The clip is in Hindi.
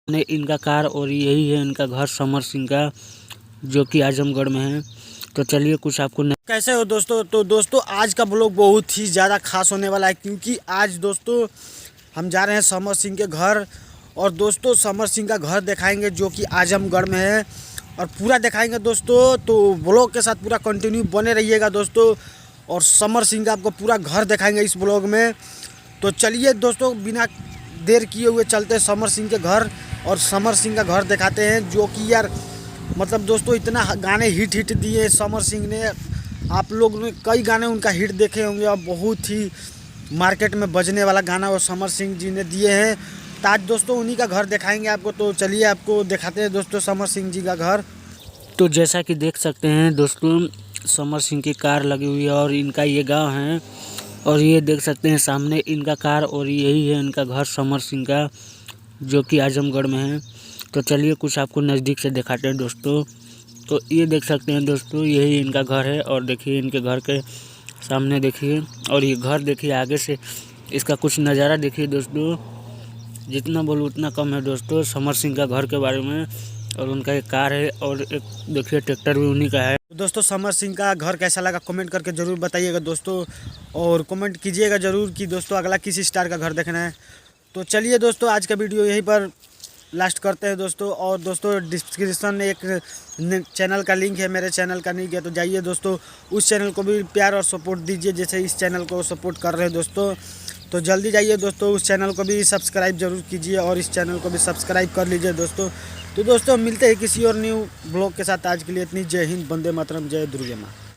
ने इनका कार और यही है इनका घर समर सिंह का, जो कि आजमगढ़ में है। तो चलिए कुछ आपको कैसे हो दोस्तों। तो दोस्तों आज का ब्लॉग बहुत ही ज़्यादा खास होने वाला है, क्योंकि आज दोस्तों हम जा रहे हैं समर सिंह के घर। और दोस्तों समर सिंह का घर दिखाएंगे जो कि आजमगढ़ में है, और पूरा दिखाएंगे दोस्तों। तो ब्लॉग के साथ पूरा कंटिन्यू बने रहिएगा दोस्तों, और समर सिंह का आपको पूरा घर दिखाएंगे इस ब्लॉग में। तो चलिए दोस्तों बिना देर किए हुए चलते हैं समर सिंह के घर, और समर सिंह का घर दिखाते हैं। जो कि यार मतलब दोस्तों इतना गाने हिट दिए समर सिंह ने। आप लोग ने कई गाने उनका हिट देखे होंगे, और बहुत ही मार्केट में बजने वाला गाना वो समर सिंह जी ने दिए हैं। तो आज दोस्तों उन्हीं का घर दिखाएंगे आपको। तो चलिए आपको दिखाते हैं दोस्तों समर सिंह जी का घर। तो जैसा कि देख सकते हैं दोस्तों समर सिंह की कार लगी हुई है, और इनका ये गांव है। और ये देख सकते हैं सामने इनका कार और यही है इनका घर समर सिंह का, जो कि आजमगढ़ में है। तो चलिए कुछ आपको नज़दीक से दिखाते हैं दोस्तों। तो ये देख सकते हैं दोस्तों यही इनका घर है, और देखिए इनके घर के सामने देखिए, और ये घर देखिए आगे से इसका कुछ नज़ारा देखिए दोस्तों। जितना बोलूँ उतना कम है दोस्तों समर सिंह का घर के बारे में। और उनका एक कार है, और एक देखिए ट्रैक्टर भी उन्हीं का है। दोस्तों समर सिंह का घर कैसा लगा कमेंट करके ज़रूर बताइएगा दोस्तों, और कमेंट कीजिएगा ज़रूर कि दोस्तों अगला किस स्टार का घर देखना है। तो चलिए दोस्तों आज का वीडियो यहीं पर लास्ट करते हैं दोस्तों। और दोस्तों डिस्क्रिप्शन में एक चैनल का लिंक है, मेरे चैनल का लिंक है। तो जाइए दोस्तों उस चैनल को भी प्यार और सपोर्ट दीजिए, जैसे इस चैनल को सपोर्ट कर रहे हैं दोस्तों। तो जल्दी जाइए दोस्तों उस चैनल को भी सब्सक्राइब जरूर कीजिए, और इस चैनल को भी सब्सक्राइब कर लीजिए दोस्तों। तो दोस्तों मिलते हैं किसी और न्यू ब्लॉग के साथ। आज के लिए इतनी। जय हिंद, वंदे मातरम, जय दुर्गे माँ।